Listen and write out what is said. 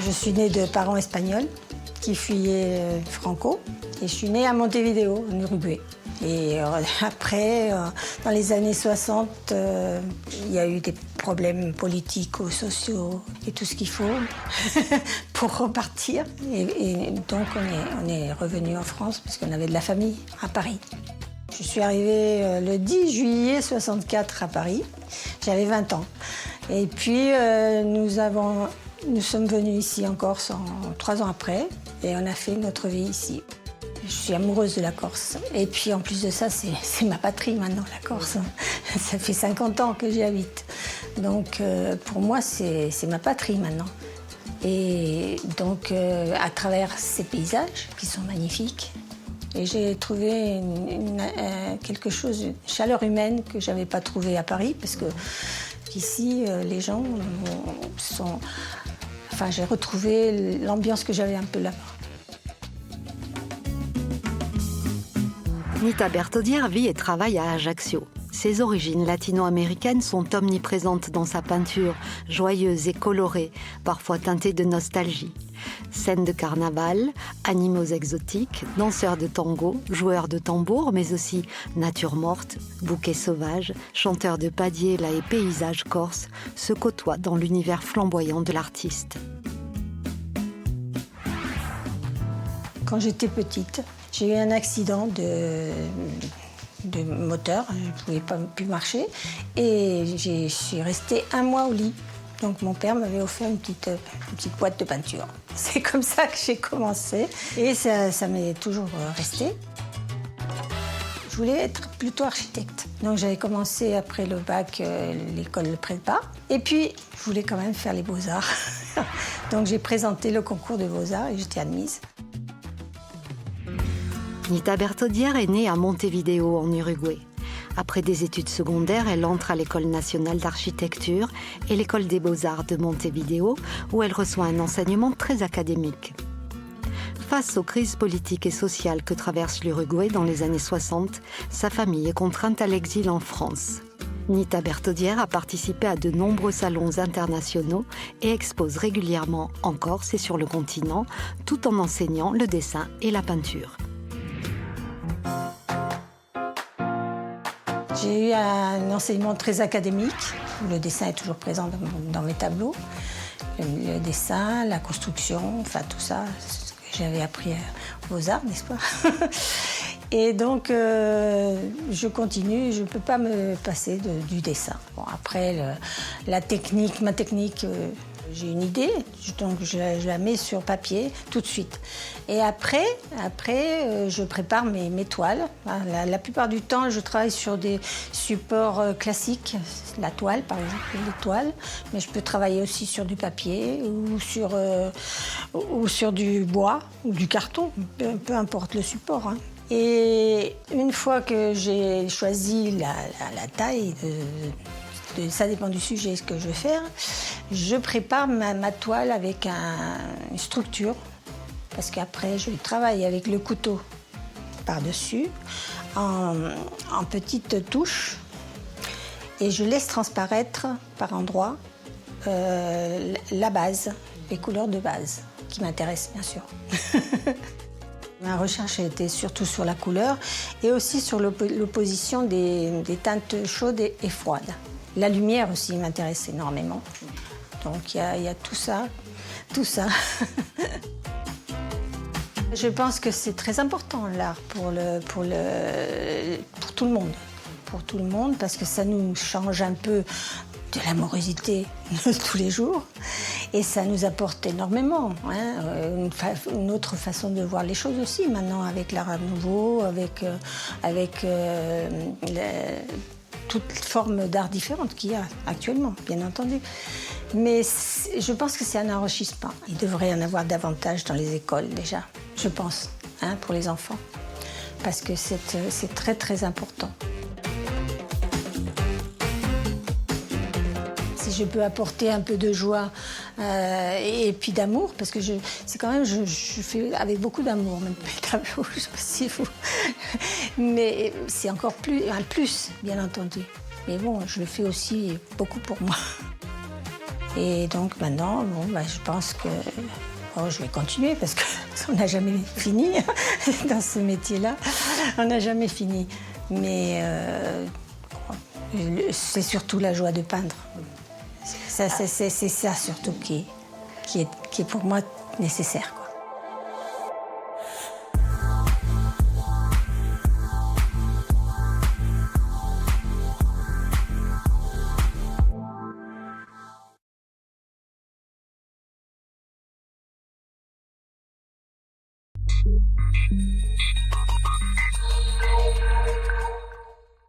Je suis née de parents espagnols qui fuyaient Franco. Et je suis née à Montevideo, en Uruguay. Et après, dans les années 60, il y a eu des problèmes politiques, sociaux et tout ce qu'il faut pour repartir. Et donc on est revenu en France parce qu'on avait de la famille à Paris. Je suis arrivée le 10 juillet 64 à Paris. J'avais 20 ans. Et puis nous sommes venus ici en Corse 3 ans après et on a fait notre vie ici. Je suis amoureuse de la Corse. Et puis en plus de ça, c'est ma patrie maintenant, la Corse. Ça fait 50 ans que j'y habite. Donc pour moi, c'est ma patrie maintenant. Et donc à travers ces paysages qui sont magnifiques, et j'ai trouvé quelque chose, une chaleur humaine que je n'avais pas trouvée à Paris, parce que ici, les gens sont... Enfin, j'ai retrouvé l'ambiance que j'avais un peu là-bas. Nita Bertaudière vit et travaille à Ajaccio. Ses origines latino-américaines sont omniprésentes dans sa peinture, joyeuse et colorée, parfois teintée de nostalgie. Scènes de carnaval, animaux exotiques, danseurs de tango, joueurs de tambour, mais aussi nature morte, bouquets sauvages, chanteurs de padiella et paysages corses se côtoient dans l'univers flamboyant de l'artiste. Quand j'étais petite, j'ai eu un accident de moteur, je ne pouvais pas plus marcher et je suis restée 1 mois au lit. Donc mon père m'avait offert une petite boîte de peinture. C'est comme ça que j'ai commencé et ça m'est toujours resté. Je voulais être plutôt architecte. Donc j'avais commencé après le bac l'école de prépa et puis je voulais quand même faire les beaux-arts. Donc j'ai présenté le concours de beaux-arts et j'étais admise. Nita Bertaudière est née à Montevideo, en Uruguay. Après des études secondaires, elle entre à l'École nationale d'architecture et l'École des beaux-arts de Montevideo, où elle reçoit un enseignement très académique. Face aux crises politiques et sociales que traverse l'Uruguay dans les années 60, sa famille est contrainte à l'exil en France. Nita Bertaudière a participé à de nombreux salons internationaux et expose régulièrement en Corse et sur le continent, tout en enseignant le dessin et la peinture. J'ai eu un enseignement très académique. Le dessin est toujours présent dans mes tableaux. Le dessin, la construction, enfin tout ça, c'est ce que j'avais appris aux Beaux-Arts, n'est-ce pas? Et donc, je continue, je ne peux pas me passer du dessin. Bon, après, ma technique, j'ai une idée, donc je la mets sur papier tout de suite. Et après je prépare mes toiles. La plupart du temps, je travaille sur des supports classiques, la toile par exemple, les toiles, mais je peux travailler aussi sur du papier ou sur du bois ou du carton, peu importe le support. Hein. Et une fois que j'ai choisi la taille ça dépend du sujet, ce que je veux faire. Je prépare ma toile avec une structure, parce qu'après, je travaille avec le couteau par-dessus, en petites touches, et je laisse transparaître par endroits la base, les couleurs de base, qui m'intéressent, bien sûr. Ma recherche a été surtout sur la couleur et aussi sur l'opposition des teintes chaudes et froides. La lumière aussi m'intéresse énormément. Donc il y a tout ça. Je pense que c'est très important l'art pour tout le monde. Pour tout le monde, parce que ça nous change un peu de l'amorosité de tous les jours. Et ça nous apporte énormément. Hein, une autre façon de voir les choses aussi maintenant, avec l'art nouveau, avec toutes formes d'art différentes qu'il y a actuellement, bien entendu. Mais je pense que c'est un enrichissement. Il devrait y en avoir davantage dans les écoles déjà, je pense, hein, pour les enfants. Parce que c'est très très important. Si je peux apporter un peu de joie et puis d'amour, parce que je fais avec beaucoup d'amour, même mes tableaux, je sais pas si vous... Mais c'est encore un plus, bien entendu. Mais bon, je le fais aussi beaucoup pour moi. Et donc maintenant, je pense que je vais continuer parce qu'on n'a jamais fini dans ce métier-là. On n'a jamais fini. Mais c'est surtout la joie de peindre. C'est ça surtout qui est pour moi nécessaire, quoi.